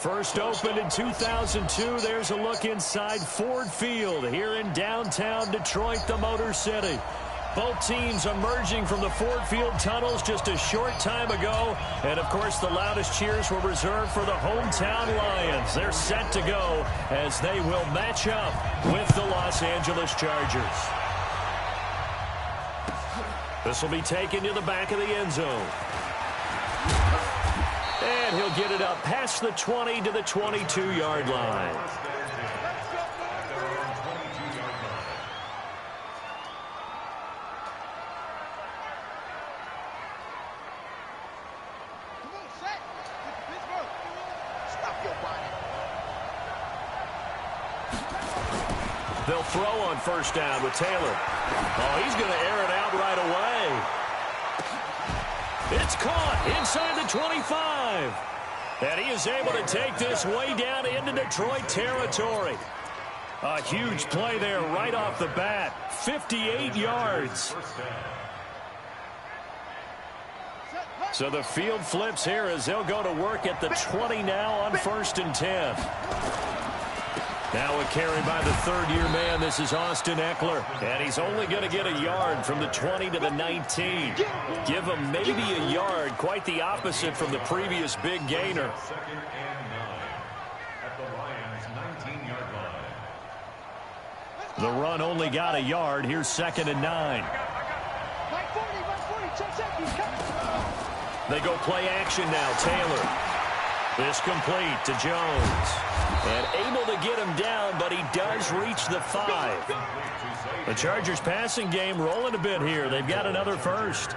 First opened in 2002, there's a look inside Ford Field here in downtown Detroit, the Motor City. Both teams emerging from the Ford Field tunnels just a short time ago. And, of course, the loudest cheers were reserved for the hometown Lions. They're set to go as they will match up with the Los Angeles Chargers. This will be taken to the back of the end zone. And he'll get it up past the 20 to the 22-yard line. They'll throw on first down with Taylor. Oh, he's going to air it out right away. It's caught inside the 25. And he is able to take this way down into Detroit territory. A huge play there right off the bat. 58 yards. So the field flips here as they'll go to work at the 20 now on first and 10. Now a carry by the third-year man. This is Austin Eckler. And he's only going to get a yard from the 20 to the 19. Give him maybe a yard. Quite the opposite from the previous big gainer. Second and 9 at the Lions' 19-yard line. The run only got a yard. Here's second and 9. They go play action now. Taylor. This complete to Jones. And able to get him down, but he does reach the 5. The Chargers passing game rolling a bit here. They've got another first.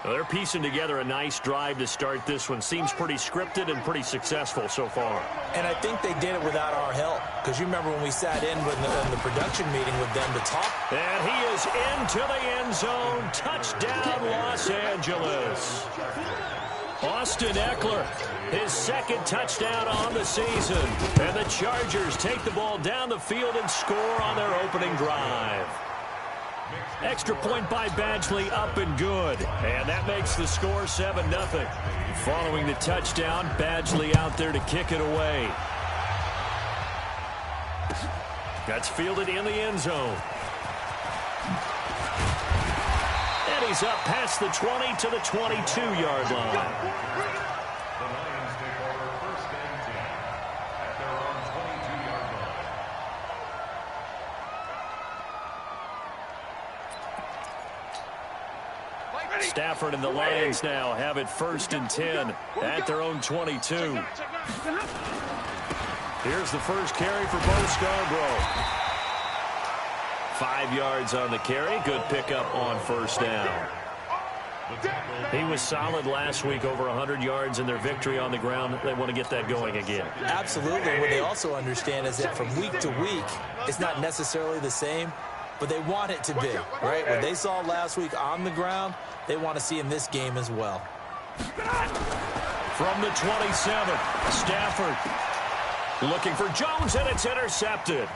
Well, they're piecing together a nice drive to start this one. Seems pretty scripted and pretty successful so far. And I think they did it without our help. Because you remember when we sat in with the production meeting with them to talk. And he is into the end zone. Touchdown, Los Angeles. Austin Eckler, his second touchdown on the season. And the Chargers take the ball down the field and score on their opening drive. Extra point by Badgley, up and good. And that makes the score 7-0. Following the touchdown, Badgley out there to kick it away. That's fielded in the end zone. And he's up past the 20 to the 22-yard line. The Lions take over first and 10 at their own 22-yard line. Stafford and the Lions now have it first and 10 at their own 22. Here's the first carry for Bo Scarborough. 5 yards on the carry. Good pickup on first down. He was solid last week, over 100 yards in their victory on the ground. They want to get that going again. Absolutely. What they also understand is that from week to week, it's not necessarily the same, but they want it to be, right? What they saw last week on the ground, they want to see in this game as well. From the 27, Stafford looking for Jones, and it's intercepted.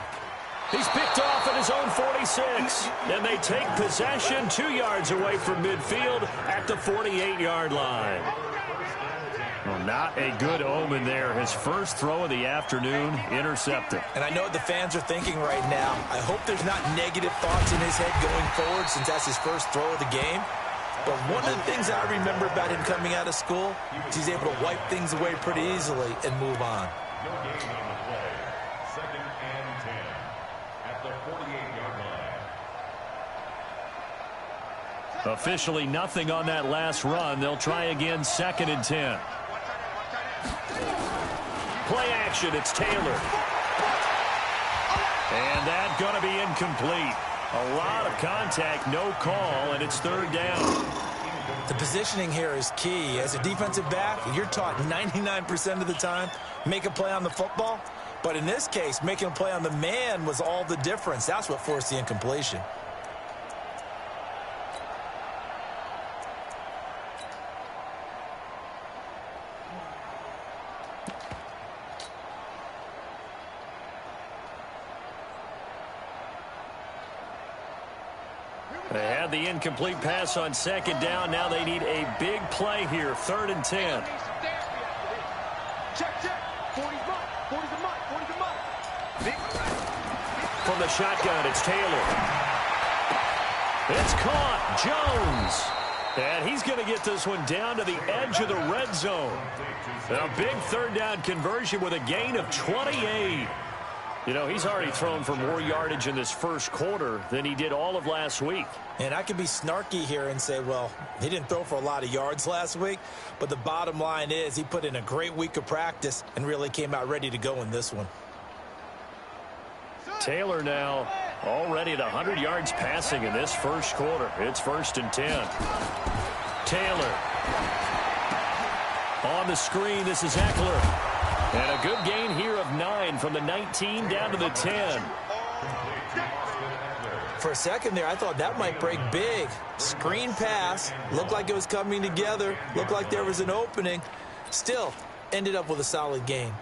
He's picked off at his own 46. And they take possession 2 yards away from midfield at the 48-yard line. Well, not a good omen there. His first throw of the afternoon, intercepted. And I know what the fans are thinking right now. I hope there's not negative thoughts in his head going forward since that's his first throw of the game. But one of the things I remember about him coming out of school is he's able to wipe things away pretty easily and move on. No gain on the play. Second and 10 at the 48-yard line. Officially nothing on that last run. They'll try again, second and 10. Play action, it's Taylor. And that's going to be incomplete. A lot of contact, no call, and it's third down. The positioning here is key. As a defensive back, you're taught 99% of the time, make a play on the football. But in this case, making a play on the man was all the difference. That's what forced the incompletion. They had the incomplete pass on second down. Now they need a big play here, third and 10. From the shotgun, it's Taylor. It's caught. Jones. And he's going to get this one down to the edge of the red zone. A big third down conversion with a gain of 28. You know, he's already thrown for more yardage in this first quarter than he did all of last week. And I could be snarky here and say, well, he didn't throw for a lot of yards last week, but the bottom line is he put in a great week of practice and really came out ready to go in this one. Taylor now already at 100 yards passing in this first quarter. It's 1st and 10. Taylor. On the screen, this is Eckler. And a good gain here of 9 from the 19 down to the 10. For a second there, I thought that might break big. Screen pass. Looked like it was coming together. Looked like there was an opening. Still, ended up with a solid gain.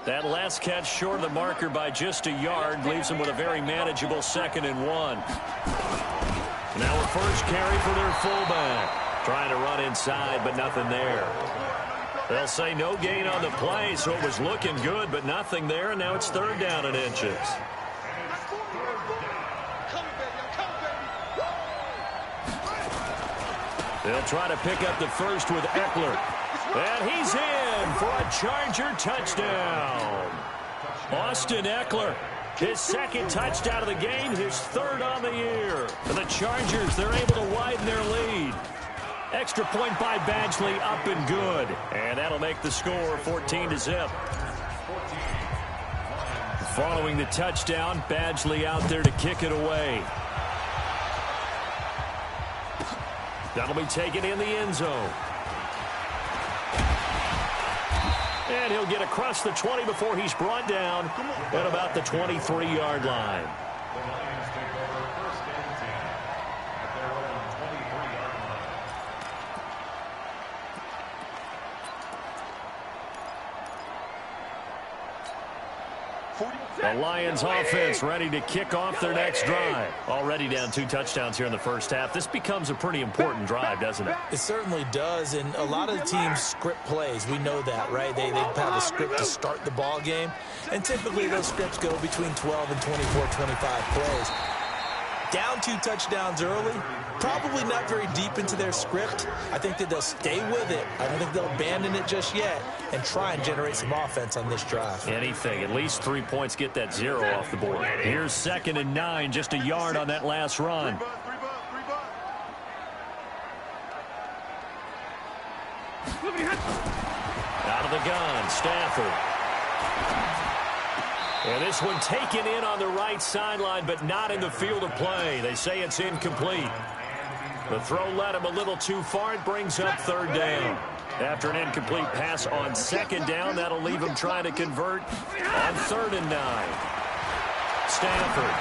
That last catch short of the marker by just a yard leaves them with a very manageable 2nd and 1. Now a first carry for their fullback. Trying to run inside, but nothing there. They'll say no gain on the play, so it was looking good, but nothing there, and now it's 3rd down and inches. They'll try to pick up the first with Eckler. And he's in for a Charger touchdown. Austin Eckler, his 2nd touchdown of the game, his 3rd on the year. And the Chargers, they're able to widen their lead. Extra point by Badgley, up and good. And that'll make the score 14-0. Following the touchdown, Badgley out there to kick it away. That'll be taken in the end zone. And he'll get across the 20 before he's brought down at about the 23-yard line. The Lions take over 1st and 10 at their own 23-yard line. The Lions offense ready to kick off their next drive. Already down 2 touchdowns here in the first half. This becomes a pretty important drive, doesn't it? It certainly does, and a lot of the teams script plays. We know that, right? They have a script to start the ball game, and typically those scripts go between 12 and 24, 25 plays. Down 2 touchdowns early, probably not very deep into their script. I think that they'll stay with it. I don't think they'll abandon it just yet and try and generate some offense on this drive. Anything, at least 3 points, get that 0 off the board. Here's 2nd and 9, just a yard on that last run. Out of the gun, Stafford. And this one taken in on the right sideline, but not in the field of play. They say it's incomplete. The throw led him a little too far. It brings up 3rd down. After an incomplete pass on 2nd down, that'll leave him trying to convert on 3rd and 9. Stafford.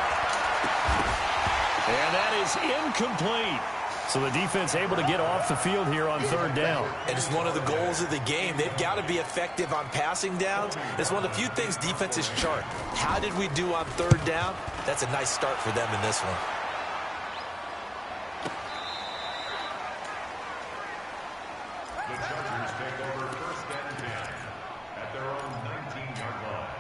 And that is incomplete. So the defense able to get off the field here on 3rd down. And it's one of the goals of the game. They've got to be effective on passing downs. It's one of the few things defenses chart. How did we do on 3rd down? That's a nice start for them in this one. The Chargers take over 1st and 10 at their own 19-yard line.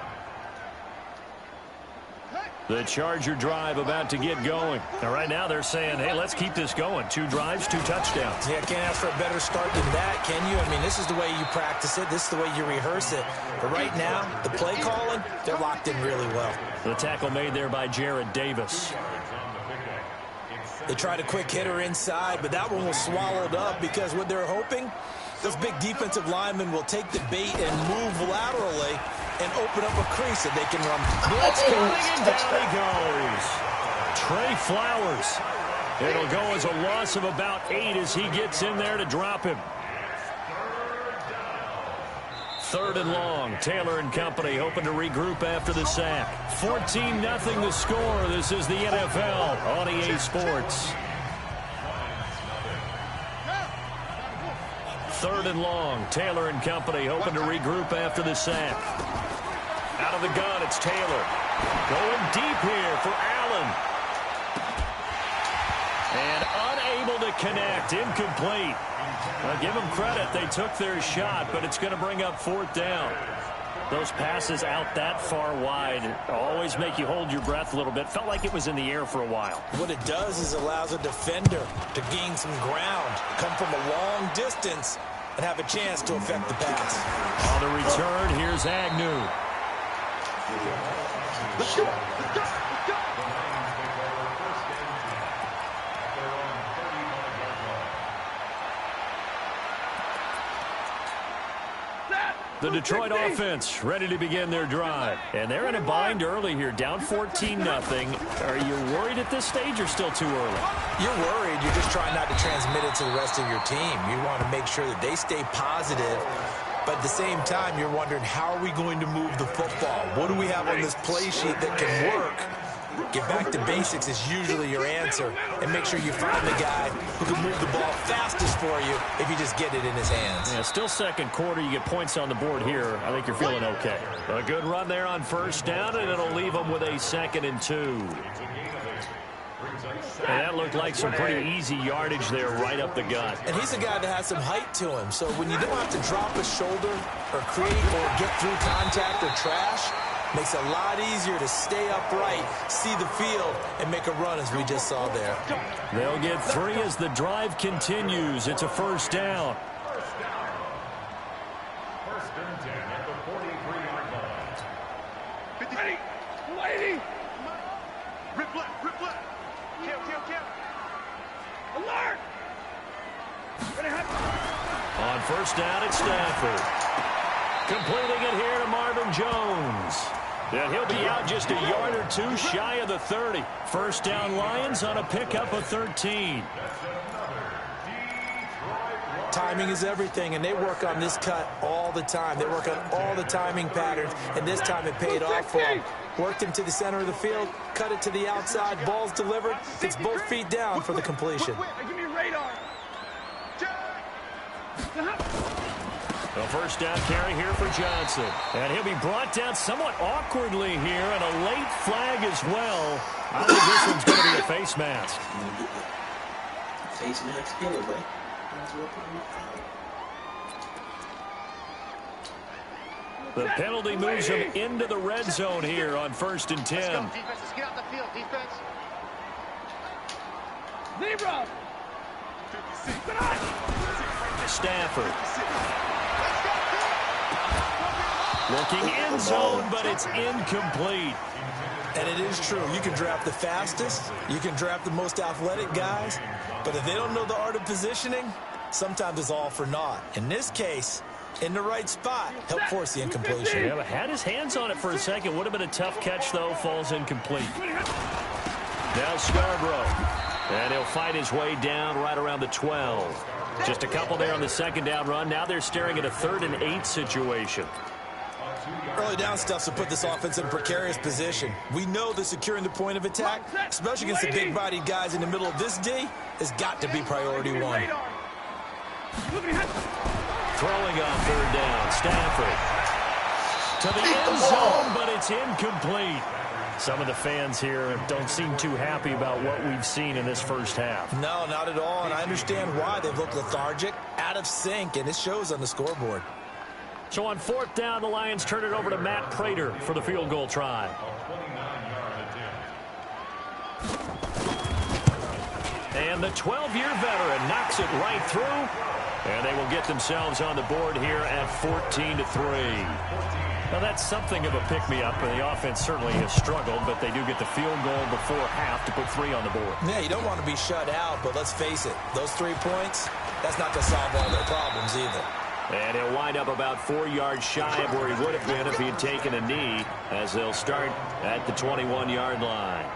The Charger drive about to get going. Now, right now they're saying, hey, let's keep this going. 2 drives, 2 touchdowns. Yeah, can't ask for a better start than that, can you? I mean, this is the way you practice it. This is the way you rehearse it. But right now, the play calling, they're locked in really well. The tackle made there by Jared Davis. They tried a quick hitter inside, but that one was swallowed up because what they're hoping, those big defensive linemen will take the bait and move laterally and open up a crease that they can run. Blitz coming, and down he goes. Trey Flowers. It'll go as a loss of about 8 as he gets in there to drop him. 3rd and long. Taylor and company hoping to regroup after the sack. 14-0 the score. This is the NFL on EA Sports. 3rd and long. Taylor and company hoping to regroup after the sack. Out of the gun, it's Taylor. Going deep here for Allen. And unable to connect. Incomplete. Well, give them credit. They took their shot, but it's going to bring up 4th down. Those passes out that far wide always make you hold your breath a little bit. Felt like it was in the air for a while. What it does is allows a defender to gain some ground, come from a long distance, and have a chance to affect the pass. On the return, here's Agnew. Let's go. The Detroit offense ready to begin their drive. And they're in a bind early here, down 14-0. Are you worried at this stage or still too early? You're worried. You're just trying not to transmit it to the rest of your team. You want to make sure that they stay positive. But at the same time, you're wondering, how are we going to move the football? What do we have on this play sheet that can work? Get back to basics is usually your answer. And make sure you find the guy who can move the ball fastest for you if you just get it in his hands. Yeah, still second quarter. You get points on the board here. I think you're feeling okay. A good run there on 1st down, and it'll leave them with a 2nd and 2. And that looked like some pretty easy yardage there right up the gut. And he's a guy that has some height to him. So when you don't have to drop a shoulder or create or get through contact or trash, makes it a lot easier to stay upright, see the field, and make a run as we just saw there. They'll get 3 as the drive continues. It's a 1st down. 1st and 10 at the 43-yard line. 50. Ready. 180. Rip left. Rip left. Kill. Alert. On 1st down, it's Stafford. Completing it here to Marvin Jones. And he'll be out just a yard or 2 shy of the 30. 1st down Lions on a pickup of 13. Timing is everything, and they work on this cut all the time. They work on all the timing patterns, and this time it paid off for them. Worked him to the center of the field, cut it to the outside, ball's delivered, gets both feet down for the completion. Give me radar. The 1st down carry here for Johnson. And he'll be brought down somewhat awkwardly here, and a late flag as well. I think this one's going to be a face mask. Face mask anyway. The penalty moves him into the red zone here on 1st and 10. Let's go, defense. Let's get out the field, defense. Zero. Stafford. Looking end zone, but it's incomplete. And it is true. You can draft the fastest. You can draft the most athletic guys. But if they don't know the art of positioning, sometimes it's all for naught. In this case, in the right spot, help force the incompletion. Yeah, but had his hands on it for a second. Would have been a tough catch, though. Falls incomplete. Now Scarborough. And he'll fight his way down right around the 12. Just a couple there on the 2nd down run. Now they're staring at a 3rd and 8 situation. Early down stuff to put this offense in a precarious position. We know that securing the point of attack, especially against the big-bodied guys in the middle of this D, has got to be priority 1. Throwing on 3rd down, Stafford. To the end zone, but it's incomplete. Some of the fans here don't seem too happy about what we've seen in this 1st half. No, not at all, and I understand why. They've looked lethargic, out of sync, and it shows on the scoreboard. So on 4th down, the Lions turn it over to Matt Prater for the field goal try. And the 12-year veteran knocks it right through, and they will get themselves on the board here at 14-3. Now, that's something of a pick-me-up, and the offense certainly has struggled, but they do get the field goal before half to put 3 on the board. Yeah, you don't want to be shut out, but let's face it, those 3 points, that's not going to solve all their problems either. And he'll wind up about 4 yards shy of where he would have been if he had taken a knee, as they'll start at the 21-yard line.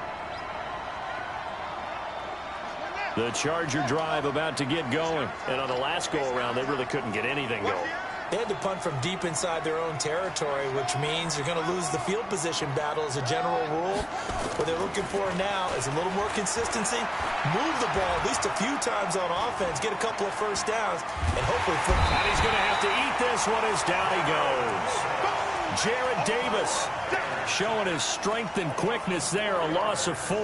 The Charger drive about to get going. And on the last go-around, they really couldn't get anything going. They had to punt from deep inside their own territory, which means you're going to lose the field position battle as a general rule. What they're looking for now is a little more consistency, move the ball at least a few times on offense, get a couple of 1st downs, and hopefully... And he's going to have to eat this one as down he goes. Jared Davis showing his strength and quickness there, a loss of 4.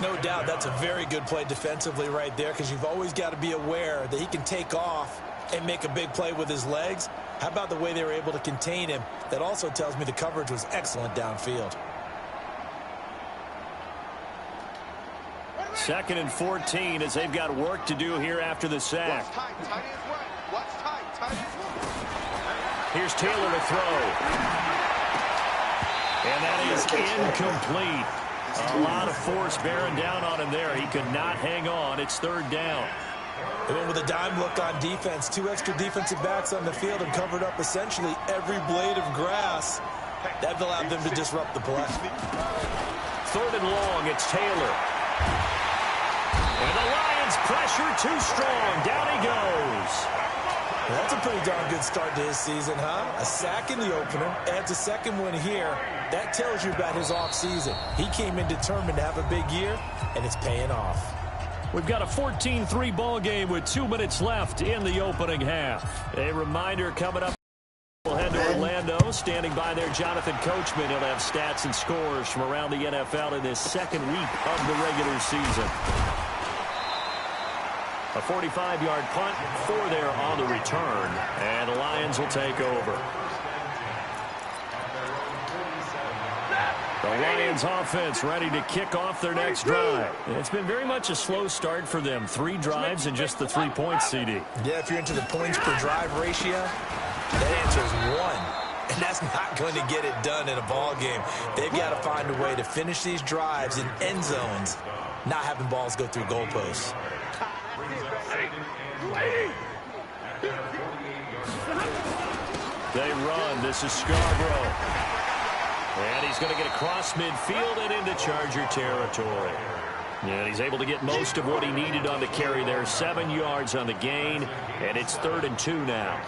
No doubt that's a very good play defensively right there, because you've always got to be aware that he can take off and make a big play with his legs. How about the way they were able to contain him? That also tells me the coverage was excellent downfield. 2nd and 14 as they've got work to do here after the sack. Here's Taylor to throw. And that is incomplete. A lot of force bearing down on him there. He could not hang on. It's 3rd down. They went with a dime look on defense. 2 extra defensive backs on the field and covered up essentially every blade of grass. That allowed them to disrupt the play. 3rd and long. It's Taylor. And the Lions pressure too strong. Down he goes. That's a pretty darn good start to his season, huh? A sack in the opener, adds a 2nd one here. That tells you about his offseason. He came in determined to have a big year, and it's paying off. We've got a 14-3 ball game with 2 minutes left in the opening half. A reminder coming up. We'll head to Orlando. Standing by there, Jonathan Coachman. He'll have stats and scores from around the NFL in this 2nd week of the regular season. A 45-yard punt, 4 there on the return, and the Lions will take over. The Lions offense ready to kick off their next drive. It's been very much a slow start for them. 3 drives and just the 3 points, CD. Yeah, if you're into the points per drive ratio, that answer is 1. And that's not going to get it done in a ball game. They've got to find a way to finish these drives in end zones, not having balls go through goalposts. They run. This is Scarborough. And he's going to get across midfield and into Charger territory. And he's able to get most of what he needed on the carry there. 7 yards on the gain, and it's 3rd and 2 now.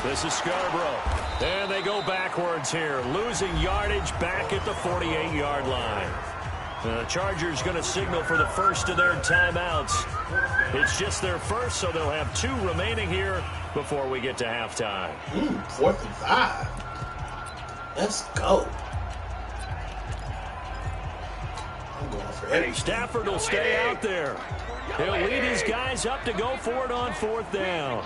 This is Scarborough. And they go backwards here, losing yardage back at the 48-yard line. The Chargers going to signal for the first of their timeouts. It's just their first, so they'll have 2 remaining here before we get to halftime. 4th and 5. Let's go. I'm going for it. Stafford will stay out there. He'll lead his guys up to go for it on 4th down.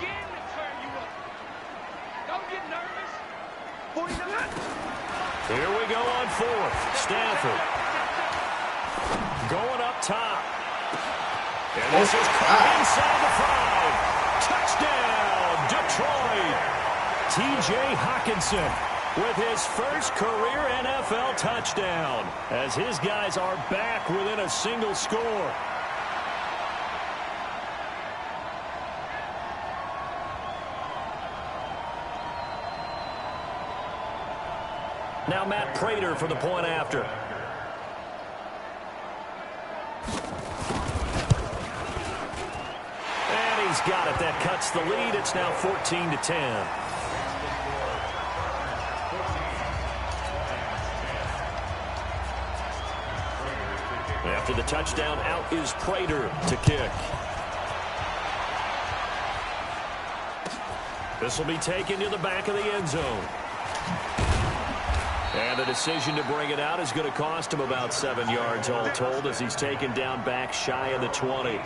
Here we go on 4th. Stafford going up top. And this is caught inside the 5. Touchdown, Detroit. T.J. Hawkinson with his first career NFL touchdown as his guys are back within a single score. Now Matt Prater for the point after. And he's got it. That cuts the lead. It's now 14-10. After the touchdown, out is Prater to kick. This will be taken to the back of the end zone. And the decision to bring it out is going to cost him about 7 yards all told as he's taken down back shy of the 20.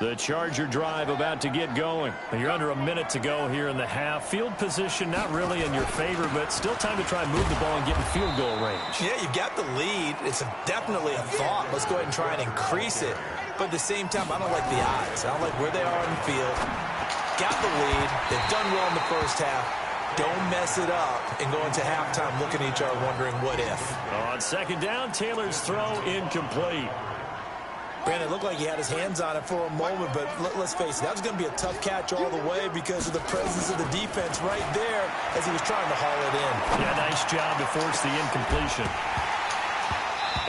The Charger drive about to get going. You're under a minute to go here in the half. Field position not really in your favor, but still time to try and move the ball and get in field goal range. Yeah, you've got the lead. It's definitely a thought. Let's go ahead and try and increase it. But at the same time, I don't like the odds. I don't like where they are on the field. Got the lead. They've done well in the first half. Don't mess it up and go into halftime looking at each other wondering what if. On 2nd down, Taylor's throw incomplete. Brandon, it looked like he had his hands on it for a moment, but let's face it, that was going to be a tough catch all the way because of the presence of the defense right there as he was trying to haul it in. Yeah, nice job to force the incompletion.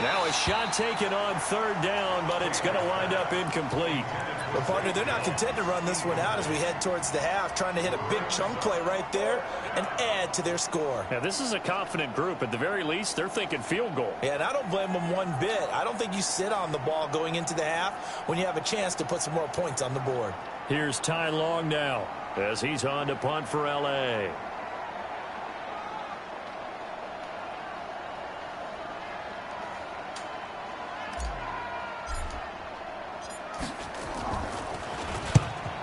Now a shot taken on third down, but it's going to wind up incomplete. Well, partner, they're not content to run this one out as we head towards the half, trying to hit a big chunk play right there and add to their score. Yeah, this is a confident group. At the very least, they're thinking field goal. Yeah, and I don't blame them one bit. I don't think you sit on the ball going into the half when you have a chance to put some more points on the board. Here's Ty Long now as he's on to punt for L.A.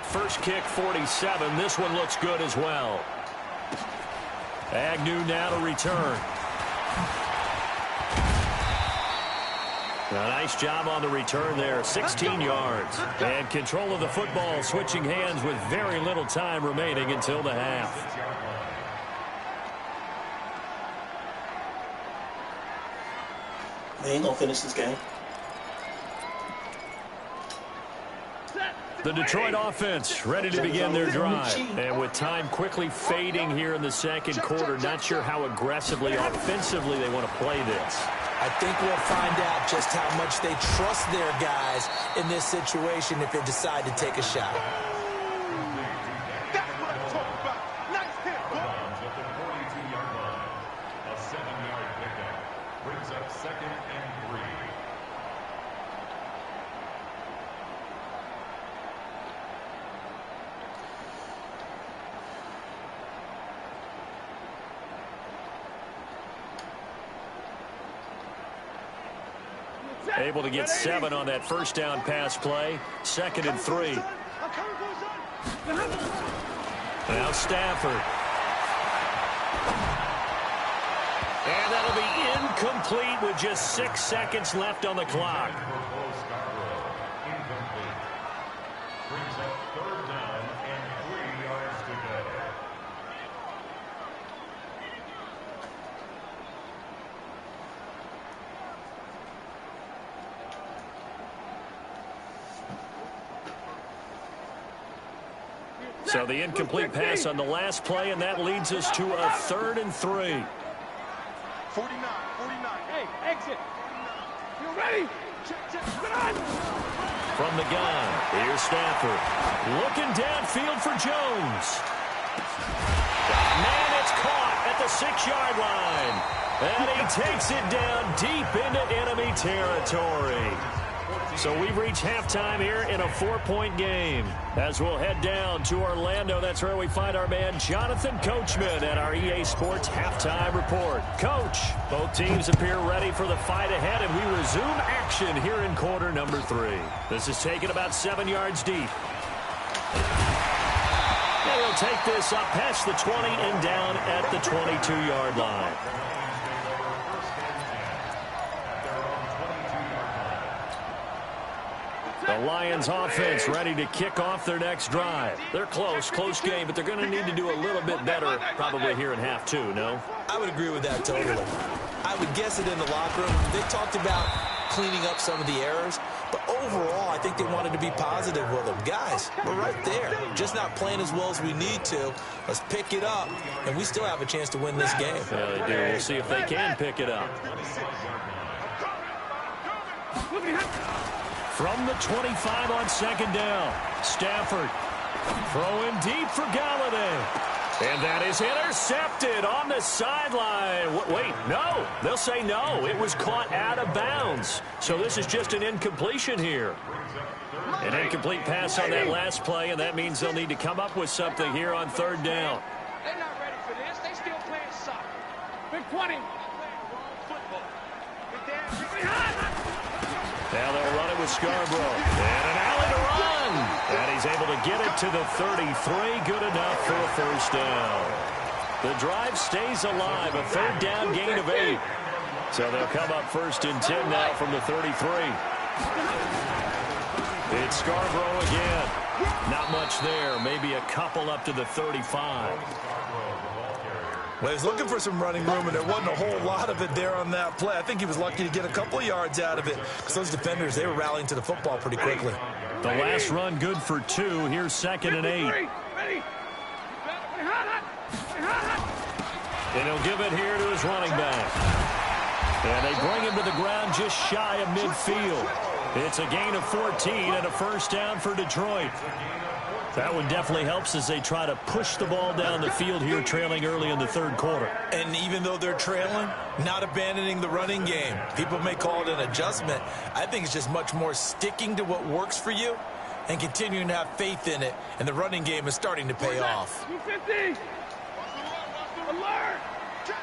First kick, 47. This one looks good as well. Agnew now to return. A nice job on the return there, 16 yards. And control of the football, switching hands with very little time remaining until the half. They ain't gonna finish this game. The Detroit offense ready to begin their drive. And with time quickly fading here in the second quarter, not sure how aggressively, offensively they want to play this. I think we'll find out just how much they trust their guys in this situation if they decide to take a shot. That's what I'm talking about. Nice hit, boy. At the 42-yard line. A 7-yard pickup brings up 2nd and 3. Able to get 7 on that first down pass play. 2nd and 3. Now Stafford. And that'll be incomplete with just 6 seconds left on the clock. Incomplete. Brings up 3rd down and 3 yards to go. So the incomplete pass on the last play, and that leads us to a 3rd and 3. 49. Hey, exit. You ready? Check. Get on. From the gun, here's Stafford. Looking downfield for Jones. Man, it's caught at the 6-yard line. And he takes it down deep into enemy territory. So we've reached halftime here in a 4-point game. As we'll head down to Orlando, that's where we find our man Jonathan Coachman at our EA Sports Halftime Report. Coach, both teams appear ready for the fight ahead, and we resume action here in quarter number 3. This is taken about 7 yards deep. And he'll take this up past the 20 and down at the 22-yard line. The Lions offense ready to kick off their next drive. They're close game, but they're going to need to do a little bit better probably here in half 2, no? I would agree with that totally. I would guess it in the locker room. They talked about cleaning up some of the errors, but overall, I think they wanted to be positive with them. Guys, we're right there. Just not playing as well as we need to. Let's pick it up, and we still have a chance to win this game. Yeah, they do. We'll see if they can pick it up. From the 25 on 2nd down, Stafford throwing deep for Galladay. And that is intercepted on the sideline. Wait, no. They'll say no. It was caught out of bounds. So this is just an incompletion here. An incomplete pass on that last play, and that means they'll need to come up with something here on 3rd down. They're not ready for this. They still playing soccer. Big 20. Now they'll run it with Scarborough. And an alley to run. And he's able to get it to the 33. Good enough for a first down. The drive stays alive. A 3rd down gain of 8. So they'll come up 1st and 10 now from the 33. It's Scarborough again. Not much there. Maybe a couple up to the 35. Well, he was looking for some running room, and there wasn't a whole lot of it there on that play. I think he was lucky to get a couple of yards out of it because those defenders, they were rallying to the football pretty quickly. The last run good for 2. Here's 2nd and 8. And he'll give it here to his running back. And they bring him to the ground just shy of midfield. It's a gain of 14 and a first down for Detroit. That one definitely helps as they try to push the ball down the field here, trailing early in the third quarter. And even though they're trailing, not abandoning the running game. People may call it an adjustment. I think it's just much more sticking to what works for you and continuing to have faith in it. And the running game is starting to pay off. 250. Alert. Check.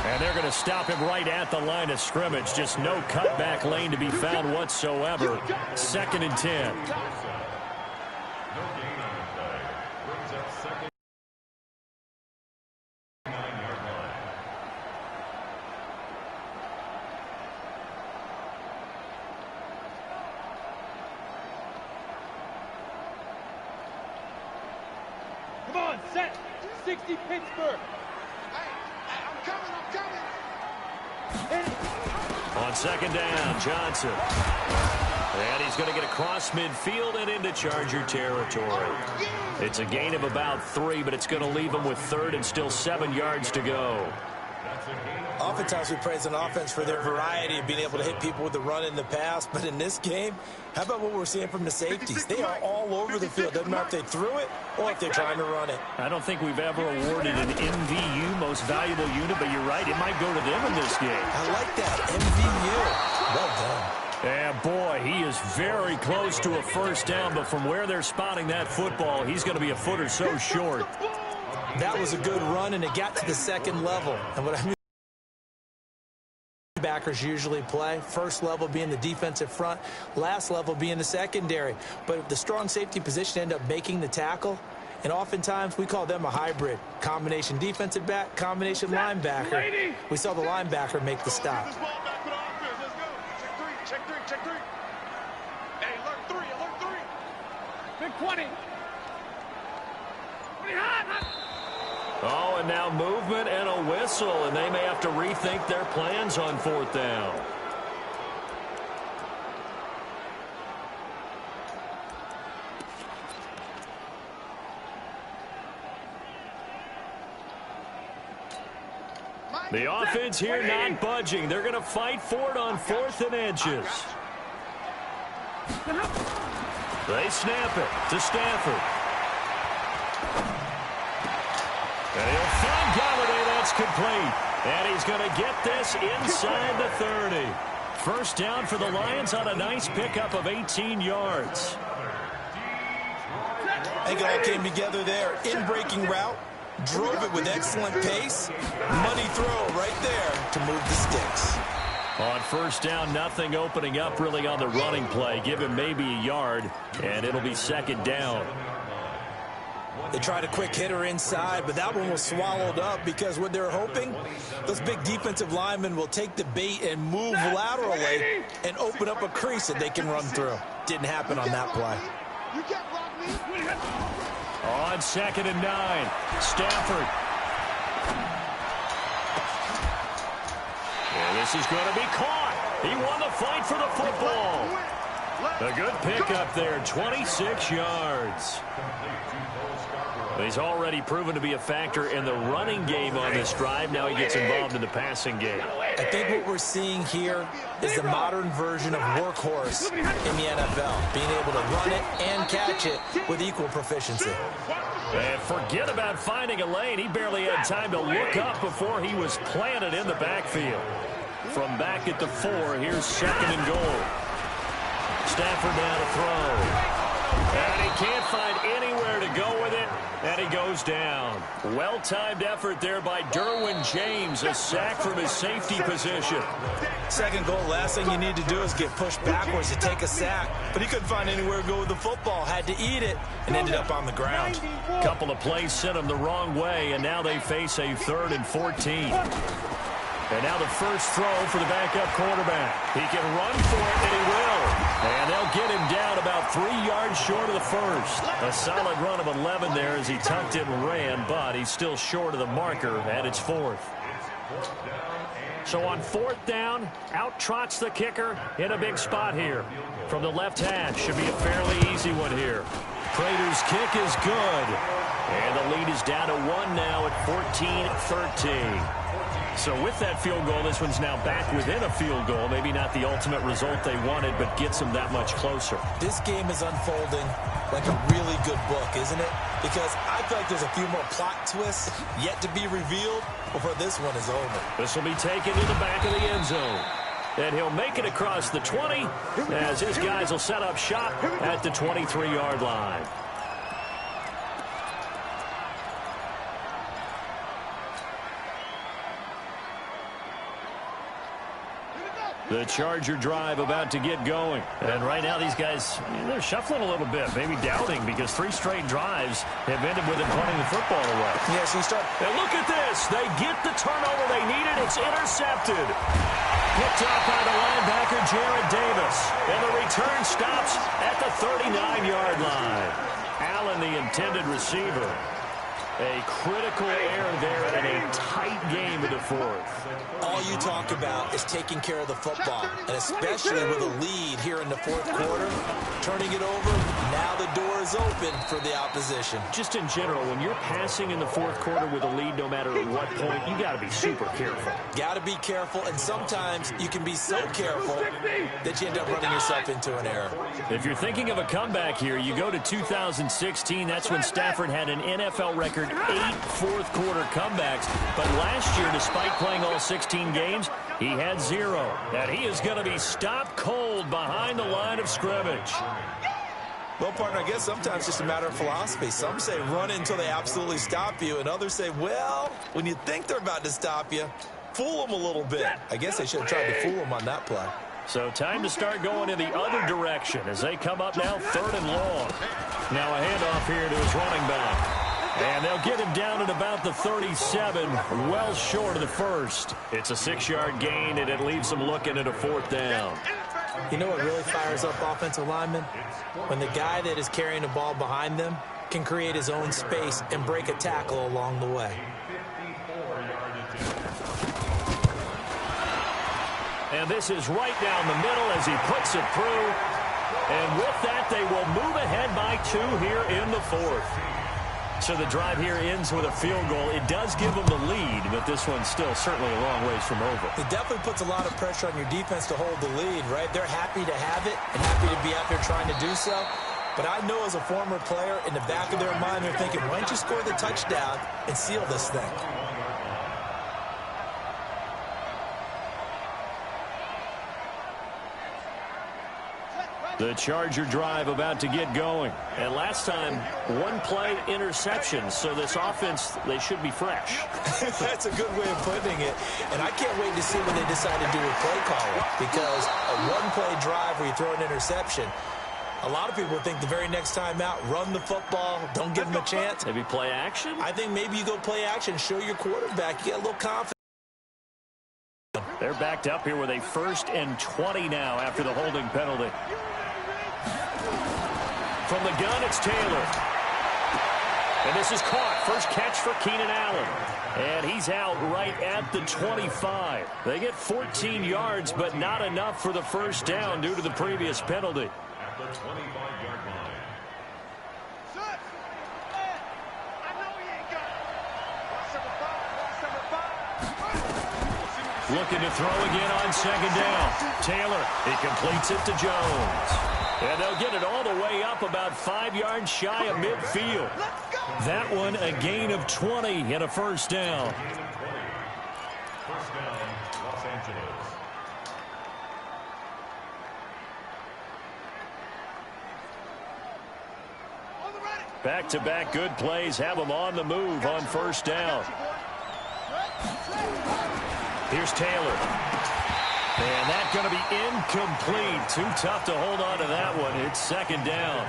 And they're going to stop him right at the line of scrimmage. Just no cutback lane to be found whatsoever. 2nd and 10. No gain on the play. Brings up second. 9-yard line. Come on, set. 60 Pittsburgh. On 2nd down, Johnson. And he's going to get across midfield and into Charger territory. It's a gain of about 3, but it's going to leave him with 3rd and still 7 yards to go. Oftentimes we praise an offense for their variety of being able to hit people with the run in the pass, but in this game, how about what we're seeing from the safeties? They are all over the field. Doesn't matter if they threw it or if they're trying to run it. I don't think we've ever awarded an MVU, most valuable unit, but you're right, it might go to them in this game. I like that, MVU. Well done. Yeah, boy, he is very close to a first down, but from where they're spotting that football, he's going to be a foot or so short. That was a good run, and it got to the 2nd level. And what I mean, backers usually play. First level being the defensive front, last level being the secondary. But the strong safety position end up making the tackle, and oftentimes we call them a hybrid. Combination defensive back, combination linebacker. We saw the linebacker make the stop. Check three. Hey, alert 3. Big 20. 20 hot. Oh, and now movement and a whistle, and they may have to rethink their plans on 4th down. The offense here not budging. They're going to fight for it on 4th and inches. They snap it to Stafford. And he'll find Galladay. That's complete. And he's going to get this inside the 30. First down for the Lions on a nice pickup of 18 yards. I think it all came together there. In-breaking route. Drove it with excellent pace. Money throw right there to move the sticks. On first down, nothing opening up really on the running play. Give him maybe a yard, and it'll be 2nd down. They tried a quick hitter inside, but that one was swallowed up because what they're hoping, those big defensive linemen will take the bait and move laterally and open up a crease that they can run through. Didn't happen on that play. On 2nd and 9, Stafford. And this is going to be caught. He won the fight for the football. A good pickup there, 26 yards. He's already proven to be a factor in the running game on this drive. Now he gets involved in the passing game. I think what we're seeing here is the modern version of workhorse in the NFL, being able to run it and catch it with equal proficiency. And forget about finding a lane. He barely had time to look up before he was planted in the backfield. From back at the 4, here's 2nd and goal. Stafford now to throw. And he can't find anywhere to go with it, and he goes down. Well-timed effort there by Derwin James, a sack from his safety position. 2nd goal, last thing you need to do is get pushed backwards to take a sack. But he couldn't find anywhere to go with the football, had to eat it, and ended up on the ground. Couple of plays sent him the wrong way, and now they face a 3rd and 14. And now the first throw for the backup quarterback. He can run for it, and he will. And they'll get him down about 3 yards short of the first. A solid run of 11 there as he tucked it and ran, but he's still short of the marker, and it's 4th. So on 4th down, out trots the kicker in a big spot here. From the left hash, should be a fairly easy one here. Prater's kick is good. And the lead is down to 1 now at 14-13. So with that field goal, this one's now back within a field goal. Maybe not the ultimate result they wanted, but gets them that much closer. This game is unfolding like a really good book, isn't it? Because I feel like there's a few more plot twists yet to be revealed before this one is over. This will be taken to the back of the end zone. And he'll make it across the 20 as his guys will set up shop at the 23-yard line. The Charger drive about to get going. And right now these guys, they're shuffling a little bit, maybe doubting, because 3 straight drives have ended with them punting the football away. Yeah, so you start. And look at this. They get the turnover they needed. It's intercepted. Picked off by the linebacker, Jared Davis. And the return stops at the 39-yard line. Allen, the intended receiver. A critical error there in a tight game in the fourth. All you talk about is taking care of the football, and especially with a lead here in the fourth quarter, turning it over, now the door is open for the opposition. Just in general, when you're passing in the fourth quarter with a lead, no matter at what point, you got to be super careful. Got to be careful, and sometimes you can be so careful that you end up running yourself into an error. If you're thinking of a comeback here, you go to 2016. That's when Stafford had an NFL record 8 fourth-quarter comebacks. But last year, despite playing all 16 games, he had 0. And he is going to be stopped cold behind the line of scrimmage. Well, partner, I guess sometimes it's just a matter of philosophy. Some say run until they absolutely stop you, and others say, well, when you think they're about to stop you, fool them a little bit. I guess they should have tried to fool them on that play. So time to start going in the other direction as they come up now 3rd and long. Now a handoff here to his running back. And they'll get him down at about the 37, well short of the first. It's a 6-yard gain, and it leaves them looking at a 4th down. You know what really fires up offensive linemen? When the guy that is carrying the ball behind them can create his own space and break a tackle along the way. And this is right down the middle as he puts it through. And with that, they will move ahead by 2 here in the 4th. So the drive here ends with a field goal. It does give them the lead, but this one's still certainly a long ways from over. It definitely puts a lot of pressure on your defense to hold the lead, right? They're happy to have it and happy to be out there trying to do so. But I know as a former player, in the back of their mind, they're thinking, why don't you score the touchdown and seal this thing? The Charger drive about to get going. And last time, 1 play interception. So this offense, they should be fresh. That's a good way of putting it. And I can't wait to see what they decide to do with play calling. Because a 1-play drive where you throw an interception, a lot of people think the very next time out, run the football, don't give them a chance. Maybe play action? I think maybe you go play action, show your quarterback, you get a little confidence. They're backed up here with a 1st and 20 now after the holding penalty. From the gun, it's Taylor. And this is caught. First catch for Keenan Allen. And he's out right at the 25. They get 14 yards, but not enough for the first down due to the previous penalty. At the 25-yard line. Looking to throw again on 2nd down. Taylor, he completes it to Jones. And they'll get it all the way up about 5 yards shy of midfield. That one a gain of 20 and a first down. First down, Los Angeles. Back-to-back good plays have them on the move on first down. Here's Taylor. And that's going to be incomplete. Too tough to hold on to that one. It's 2nd down.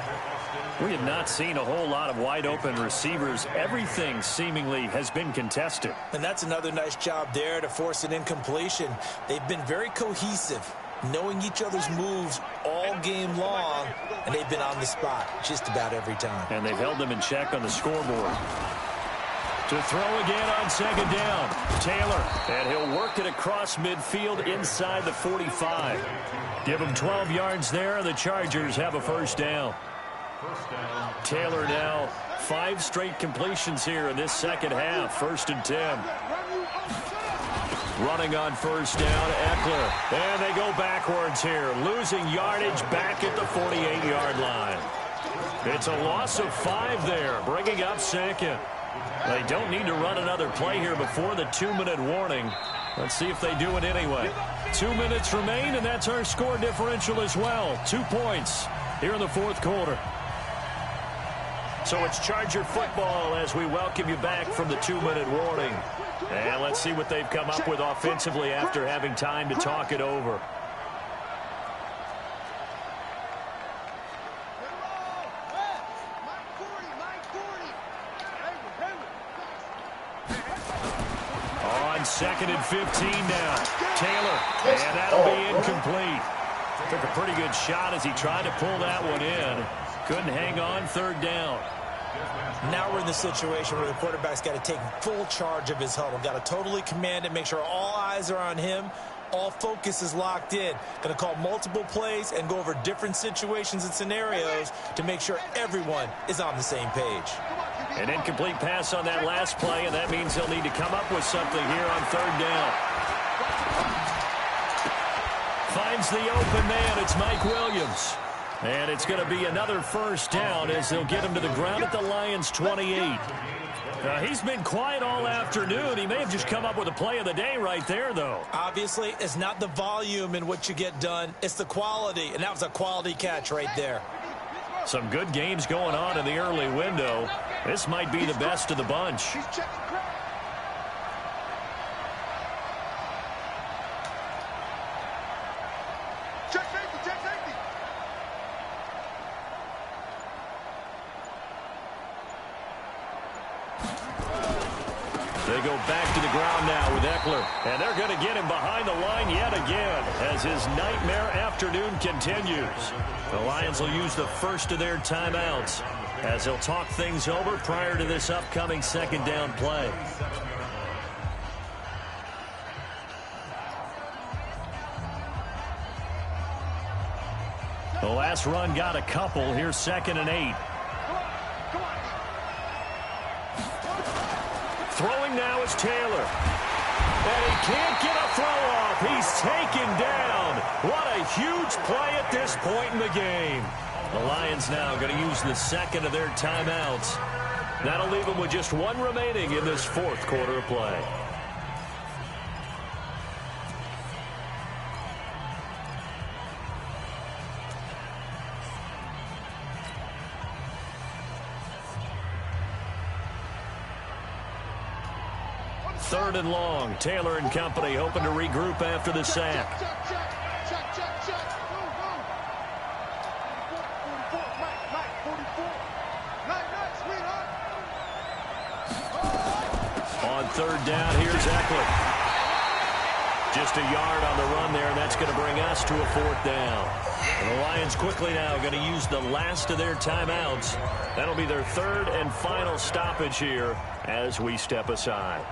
We have not seen a whole lot of wide-open receivers. Everything seemingly has been contested. And that's another nice job there to force an incompletion. They've been very cohesive, knowing each other's moves all game long, and they've been on the spot just about every time. And they've held them in check on the scoreboard. To throw again on 2nd down. Taylor, and he'll work it across midfield inside the 45. Give him 12 yards there, and the Chargers have a first down. Taylor now 5 straight completions here in this second half. 1st and 10. Running on 1st down, Eckler. And they go backwards here, losing yardage back at the 48-yard line. It's a loss of 5 there, bringing up 2nd. They don't need to run another play here before the 2-minute warning. Let's see if they do it anyway. 2 minutes remain, and that's our score differential as well. 2 points here in the 4th quarter. So it's Charger football as we welcome you back from the 2-minute warning. And let's see what they've come up with offensively after having time to talk it over. On 2nd and 15 now. Taylor, and that'll be incomplete. Took a pretty good shot as he tried to pull that one in. Couldn't hang on 3rd down. Now we're in the situation where the quarterback's got to take full charge of his huddle. Got to totally command it, make sure all eyes are on him. All focus is locked in. Going to call multiple plays and go over different situations and scenarios to make sure everyone is on the same page. An incomplete pass on that last play, and that means they'll need to come up with something here on 3rd down. Finds the open man. It's Mike Williams. And it's going to be another 1st down as they'll get him to the ground at the Lions' 28. He's been quiet all afternoon. He may have just come up with a play of the day right there, though. Obviously, it's not the volume in what you get done. It's the quality, and that was a quality catch right there. Some good games going on in the early window. This might be the best of the bunch. They go back to the ground now with Eckler. And they're going to get him behind the line yet again as his nightmare afternoon continues. The Lions will use the first of their timeouts as they'll talk things over prior to this upcoming 2nd down play. The last run got a couple. Here's 2nd and 8. Throwing now is Taylor. And he can't get a throw off. He's taken down. What a huge play at this point in the game. The Lions now going to use the 2nd of their timeouts. That'll leave them with just 1 remaining in this 4th quarter of play. Third and long. Taylor and company hoping to regroup after the sack. On 3rd down, here's Eckler. Just a yard on the run there, and that's going to bring us to a 4th down. And the Lions quickly now going to use the last of their timeouts. That'll be their 3rd and final stoppage here as we step aside.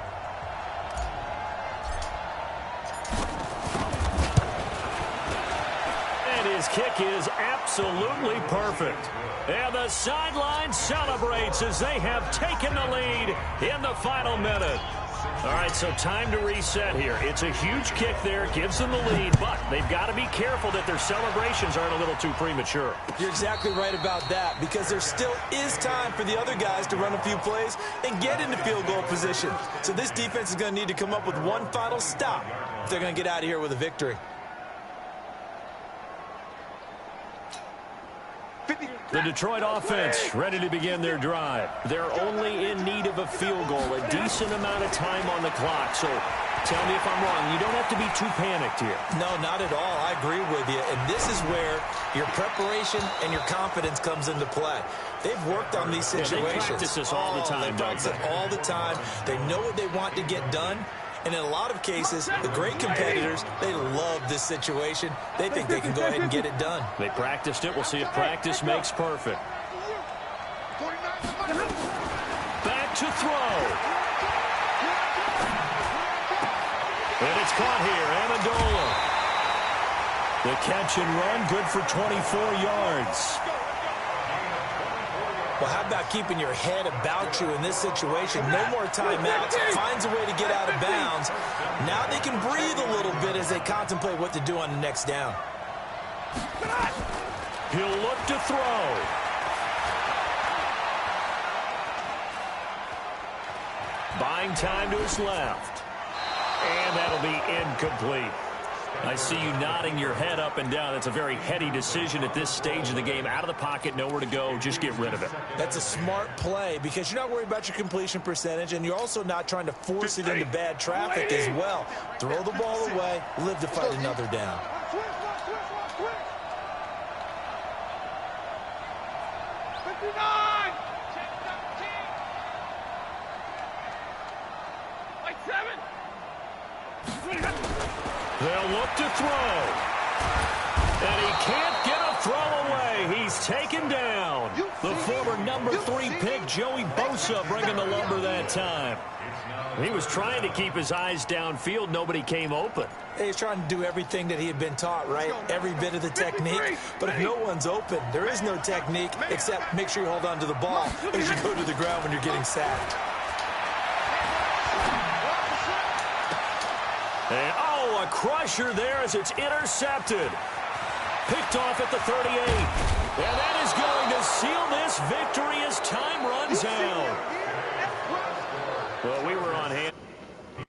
His kick is absolutely perfect. And the sideline celebrates as they have taken the lead in the final minute. All right, so time to reset here. It's a huge kick there, gives them the lead, but they've got to be careful that their celebrations aren't a little too premature. You're exactly right about that, because there still is time for the other guys to run a few plays and get into field goal position. So this defense is going to need to come up with one final stop if they're going to get out of here with a victory. The Detroit offense ready to begin their drive. They're only in need of a field goal, a decent amount of time on the clock. So tell me if I'm wrong. You don't have to be too panicked here. No, not at all. I agree with you. And this is where your preparation and your confidence comes into play. They've worked on these situations. Yeah, they practice this all the time. They practice it all the time. They know what they want to get done. And in a lot of cases, the great competitors, they love this situation. They think they can go ahead and get it done. They practiced it. We'll see if practice makes perfect. Back to throw. And it's caught here. Amendola. The catch and run, good for 24 yards. Well, how about keeping your head about you in this situation? No more timeouts. Finds a way to get out of bounds. Now they can breathe a little bit as they contemplate what to do on the next down. He'll look to throw. Buying time to his left. And that'll be incomplete. I see you nodding your head up and down. That's a very heady decision at this stage of the game. Out of the pocket, nowhere to go. Just get rid of it. That's a smart play because you're not worried about your completion percentage, and you're also not trying to force it into bad traffic as well. Throw the ball away, live to fight another down. They'll look to throw. And he can't get a throw away. He's taken down. The former number 3 pick, Joey Bosa, bringing the lumber that time. He was trying to keep his eyes downfield. Nobody came open. He's trying to do everything that he had been taught, right? Every bit of the technique. But if no one's open, there is no technique except make sure you hold on to the ball as you go to the ground when you're getting sacked. And, oh, a crusher there as it's intercepted. Picked off at the 38. And that is going to seal this victory as time runs out.